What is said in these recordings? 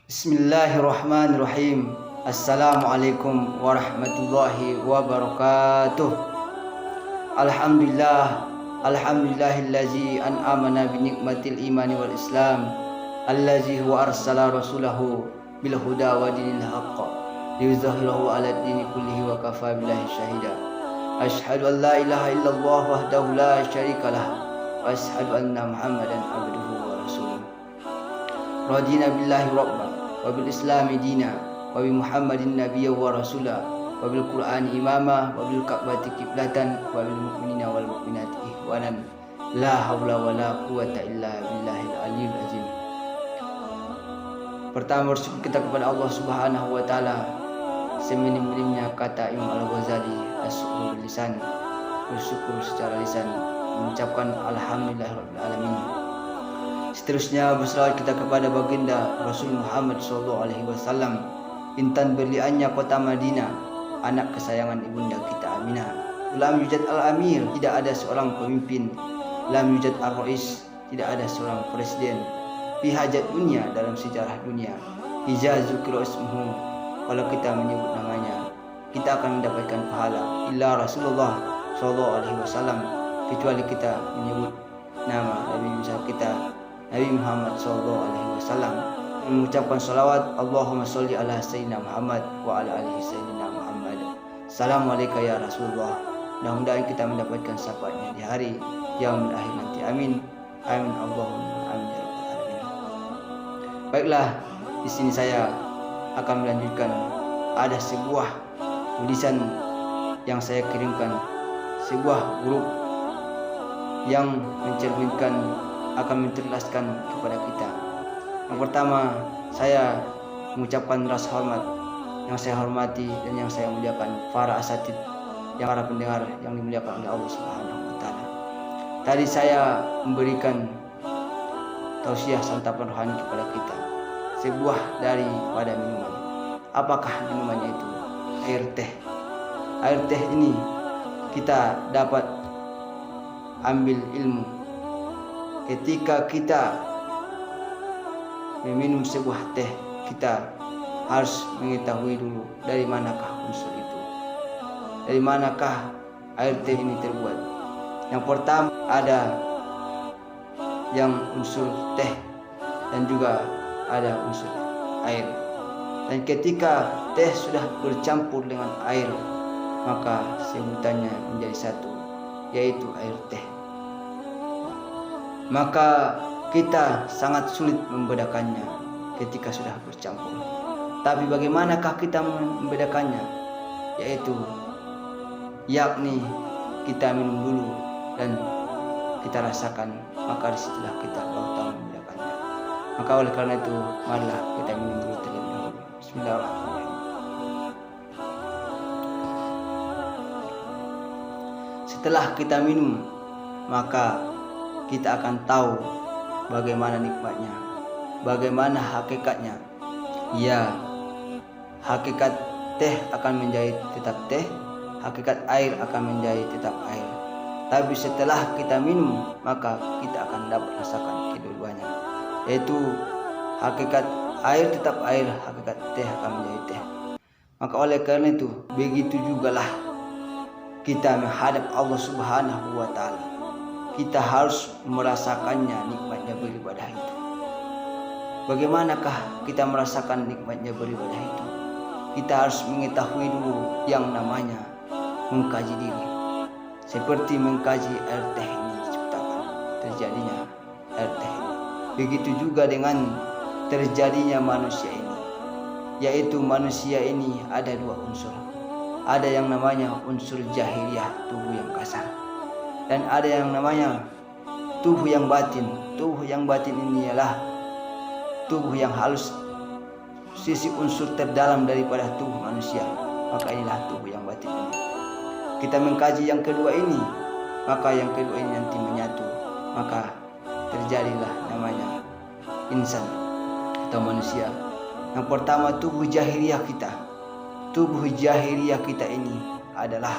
Bismillahirrahmanirrahim. Assalamualaikum warahmatullahi wabarakatuh. Alhamdulillahillazi an'amana bi nikmatil imani wal islam, allazi huwa arsala rasulahu bil huda wa dinil haqq liyuzhhirahu 'ala dini kullihi wa kafa billahi syahida. Asyhadu an la ilaha illallah wahdahu la syarikalah wa asyhadu anna Muhammadan abduhu wa rasuluh. Radina billahi rabban wa bil islami dina wa bi Muhammadin nabiyya wa rasula wa bil Qur'ani imama wa bil Ka'bati qiblatan wa bil mu'minina wal mu'minati ihwanan la haula wa la quwata illa billahil aliyil azim. Pertama bersyukur kita kepada Allah Subhanahu wa taala, seminim-minimnya kata Imam Al-Ghazali, as-syukru bil lisan, bersyukur secara lisan, mengucapkan alhamdulillahirabbil alamin. Seterusnya berselawat kita kepada baginda Rasul Muhammad SAW, intan berliannya kota Madinah, anak kesayangan ibunda kita Aminah. Lam yujad al-amir, tidak ada seorang pemimpin. Lam yujad ar-rais, tidak ada seorang presiden. Fi hajat dunia, dalam sejarah dunia. Iza zukira ismuhu, kalau kita menyebut namanya, kita akan mendapatkan pahala. Illa Rasulullah SAW, kecuali kita menyebut nama Nabi besar kita Nabi Muhammad SAW, mengucapkan salawat Allahumma sholli ala sayyidina Muhammad wa ala alihi sayyidina Muhammad. Assalamualaikum ya Rasulullah. Mudah-mudahan kita mendapatkan syafaatnya di hari yaumil akhir nanti. Amin. Amin Allahumma amin ya rabbal alamin. Baiklah, di sini saya akan melanjutkan, ada sebuah tulisan yang saya kirimkan, sebuah grup yang mencerminkan, akan mencerlaskan kepada kita. Yang pertama, saya mengucapkan rasa hormat yang saya hormati dan yang saya muliakan para asatid, yang para pendengar yang dimuliakan oleh Allah Subhanahu wa taala. Tadi saya memberikan tausiah santapan rohani kepada kita, sebuah daripada minuman. Apakah minumannya itu? Air teh. Air teh ini kita dapat ambil ilmu ketika kita meminum sebuah teh. Kita harus mengetahui dulu dari manakah unsur itu, dari manakah air teh ini terbuat. Yang pertama ada yang unsur teh dan juga ada unsur air. Dan ketika teh sudah bercampur dengan air, maka sebutannya menjadi satu, yaitu air teh. Maka kita sangat sulit membedakannya ketika sudah bercampur. Tapi bagaimanakah kita membedakannya? Yaitu yakni kita minum dulu dan kita rasakan, maka disitulah kita tahu membedakannya. Maka oleh karena itu, marilah kita minum dulu terlebih dahulu. Bismillahirrahmanirrahim. Setelah kita minum, maka kita akan tahu bagaimana nikmatnya, bagaimana hakikatnya. Ya, hakikat teh akan menjadi tetap teh, hakikat air akan menjadi tetap air. Tapi setelah kita minum, maka kita akan dapat rasakan kedua-duanya, yaitu hakikat air tetap air, hakikat teh akan menjadi teh. Maka oleh karena itu, begitu jugalah kita menghadap Allah Subhanahu wa taala. Kita harus merasakannya, nikmatnya beribadah itu. Bagaimanakah kita merasakan nikmatnya beribadah itu? Kita harus mengetahui dulu yang namanya mengkaji diri. Seperti mengkaji air teh ini diciptakan, terjadinya air teh ini. Begitu juga dengan terjadinya manusia ini, yaitu manusia ini ada dua unsur. Ada yang namanya unsur jahiliyah, tubuh yang kasar, dan ada yang namanya tubuh yang batin. Tubuh yang batin ini ialah tubuh yang halus, sisi unsur terdalam daripada tubuh manusia. Maka inilah tubuh yang batin ini. Kita mengkaji yang kedua ini, maka yang kedua ini nanti menyatu, maka terjadilah namanya insan atau manusia. Yang pertama, tubuh jahiliyah kita. Tubuh jahiliyah kita ini adalah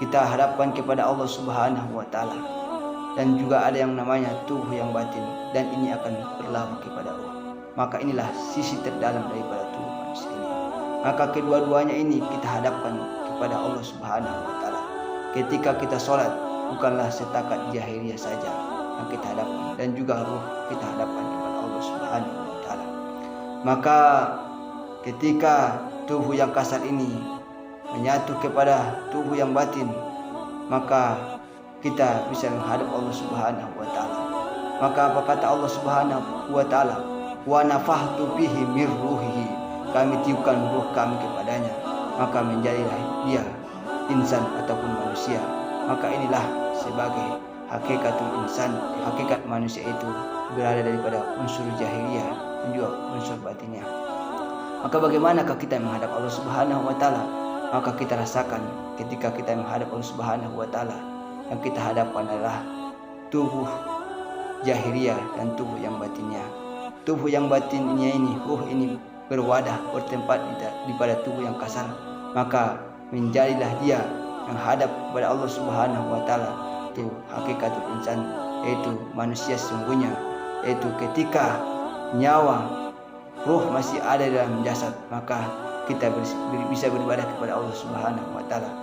kita hadapkan kepada Allah Subhanahu wa taala. Dan juga ada yang namanya tubuh yang batin, dan ini akan berlaku kepada Allah. maka inilah sisi terdalam daripada tubuh manusia ini. Maka kedua-duanya ini kita hadapkan kepada Allah Subhanahu wa taala. Ketika kita sholat, bukanlah setakat jahiliyah saja yang kita hadapkan, dan juga ruh kita hadapkan kepada Allah Subhanahu wa taala. Maka ketika tubuh yang kasar ini menyatu kepada tubuh yang batin, maka kita bisa menghadap Allah Subhanahu wa taala. Maka apa kata Allah Subhanahu wa taala? Wa nafahtu bihi mir ruhihi, kami tiupkan ruh kami kepadanya, maka menjadilah dia insan ataupun manusia. Maka inilah sebagai hakikatul insan, hakikat manusia itu berada daripada unsur jahiliyah dan juga unsur batinnya. Maka bagaimanakah kita menghadap Allah Subhanahu wa taala? Maka kita rasakan ketika kita menghadap Allah Subhanahu wa taala, yang kita hadapkan adalah tubuh jahiliyah dan tubuh yang batinnya. Tubuh yang batinnya ini, ruh ini berwadah, bertempat di pada tubuh yang kasar, maka menjadilah dia menghadap kepada Allah Subhanahu wa taala. Itu hakikatul insan, yaitu manusia sesungguhnya, yaitu ketika nyawa ruh masih ada dalam jasad, maka kita bisa beribadah kepada Allah Subhanahu wa taala.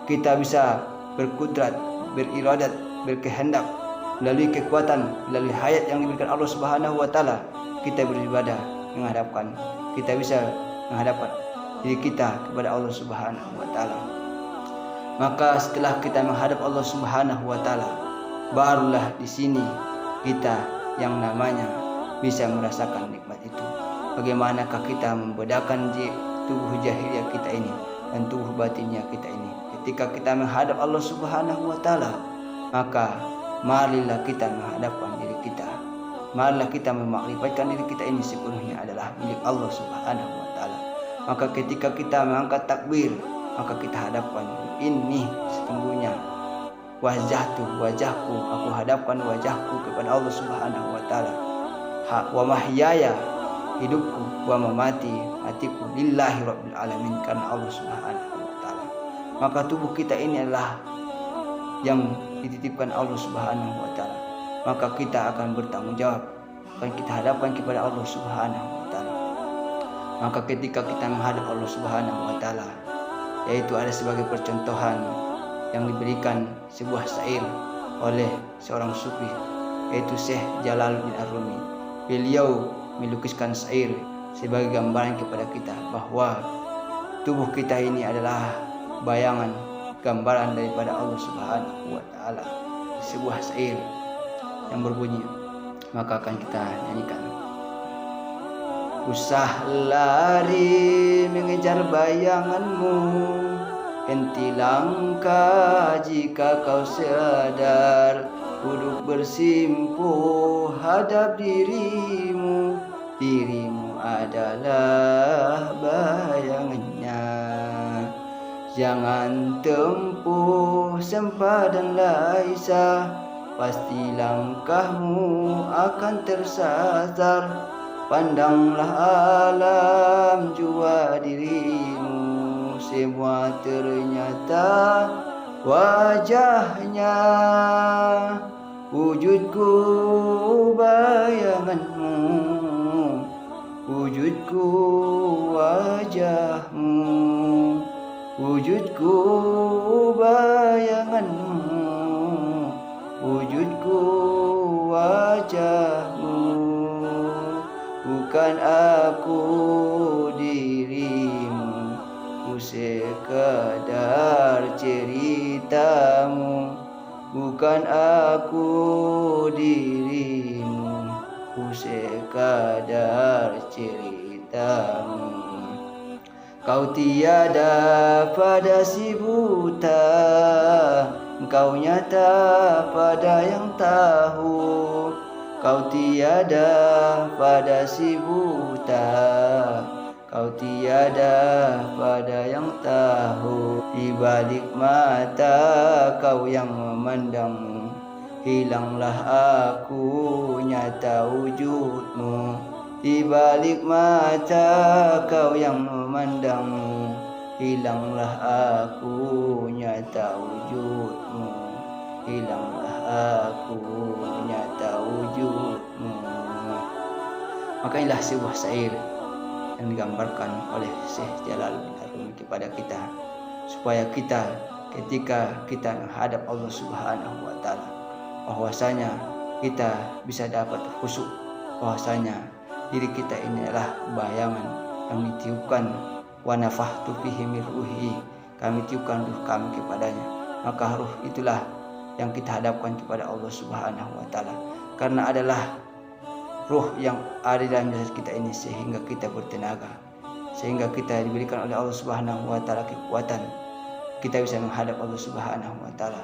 Kita bisa berkudrat, beriradat, berkehendak melalui kekuatan, melalui hayat yang diberikan Allah Subhanahu wa taala. Kita beribadah menghadapkan, kita bisa menghadapkan diri kita kepada Allah Subhanahu wa taala. Maka setelah kita menghadap Allah Subhanahu wa taala, barulah di sini kita yang namanya bisa merasakan nikmat itu. Bagaimanakah kita membedakan tubuh jahiliyah kita ini dan tubuh batinnya kita ini? Ketika kita menghadap Allah Subhanahu wa taala, maka marilah kita menghadapkan diri kita. Marilah kita memakrifatkan diri kita ini sepenuhnya adalah milik Allah Subhanahu wa taala. Maka ketika kita mengangkat takbir, maka kita hadapkan, ini sesungguhnya wajahku, aku hadapkan wajahku kepada Allah Subhanahu wa taala. Wa mahyaya, hidupku, wa mamati, matiku, lillahi rabbil alamin, karena Allah Subhanahu wa taala. Maka tubuh kita ini adalah yang dititipkan Allah Subhanahu wa taala. Maka kita akan bertanggung jawab, akan kita hadapkan kepada Allah Subhanahu wa taala. Maka ketika kita menghadap Allah Subhanahu wa taala, yaitu ada sebagai percontohan yang diberikan sebuah syair oleh seorang sufi, yaitu Syekh Jalaluddin Ar-Rumi. Beliau melukiskan syair sebagai gambaran kepada kita bahwa tubuh kita ini adalah bayangan, gambaran daripada Allah Subhanahu wa taala. Sebuah syair yang berbunyi, maka akan kita nyanyikan. Usah lari mengejar bayanganmu, henti langkah jika kau sadar. Duduk bersimpuh hadap dirimu, dirimu adalah bayangannya. Jangan tempuh sempadan laisa, pasti langkahmu akan tersasar. Pandanglah alam jua dirimu, semua ternyata wajahnya. Wujudku bayanganmu, wujudku wajahmu, wujudku bayanganmu, wujudku wajahmu. Bukan aku dirimu, ku sekadar ceritamu. Bukan aku dirimu, ku sekadar ceritamu. Kau tiada pada si buta, engkau nyata pada yang tahu. Kau tiada pada si buta, kau tiada pada yang tahu. Di balik mata kau yang memandangmu, hilanglah aku nyata wujudmu. Di balik mata kau yang memandangmu, hilanglah aku nyata wujudmu. Hilanglah aku nyata wujudmu. Maka inilah sebuah syair yang digambarkan oleh Syekh Jalaluddin Ar-Rumi kepada kita, supaya kita ketika kita menghadap Allah Subhanahu wa taala, bahwasanya kita bisa dapat khusyuk, bahwasanya diri kita ini adalah bayangan yang ditiupkan, wa nafakhtu fihi min ruhi, kami tiupkan ruh kami kepadanya. Maka ruh itulah yang kita hadapkan kepada Allah Subhanahu wa taala, karena adalah ruh yang ada dalam jasad kita ini sehingga kita bertenaga, sehingga kita diberikan oleh Allah Subhanahu wa taala kekuatan, kita bisa menghadap Allah Subhanahu wa taala.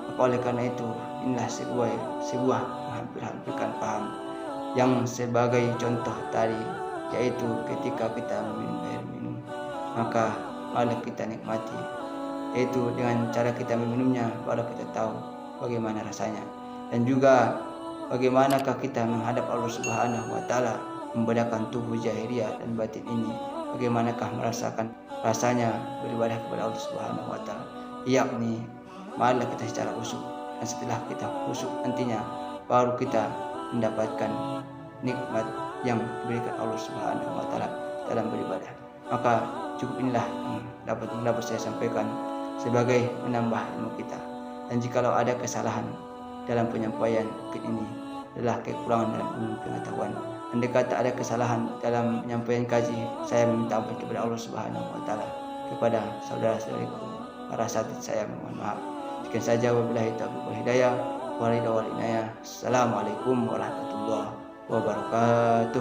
Maka oleh karena itu inilah sebuah menghampir-hampirkan paham yang sebagai contoh tadi, yaitu ketika kita meminum air minum, maka mari kita nikmati, yaitu dengan cara kita meminumnya baru kita tahu bagaimana rasanya, dan juga bagaimanakah kita menghadap Allah Subhanahu wa taala, membedakan tubuh zahiriyah dan batin ini, bagaimanakah merasakan rasanya beribadah kepada Allah Subhanahu wa taala, yakni marilah kita secara khusyuk, dan setelah kita khusyuk nantinya baru kita mendapatkan nikmat yang diberikan Allah Subhanahu wa taala dalam beribadah. Maka cukup inilah yang dapat saya sampaikan sebagai menambah ilmu kita. Dan jikalau ada kesalahan dalam penyampaian ini adalah kekurangan dalam ilmu pengetahuan, andai kata ada kesalahan dalam penyampaian kaji, saya meminta ampun kepada Allah Subhanahu wa taala. Kepada saudara-saudariku para asatidz saya mohon maaf. Sekian saja, wabillahi taufiq wal hidayah. Assalamualaikum warahmatullahi wabarakatuh.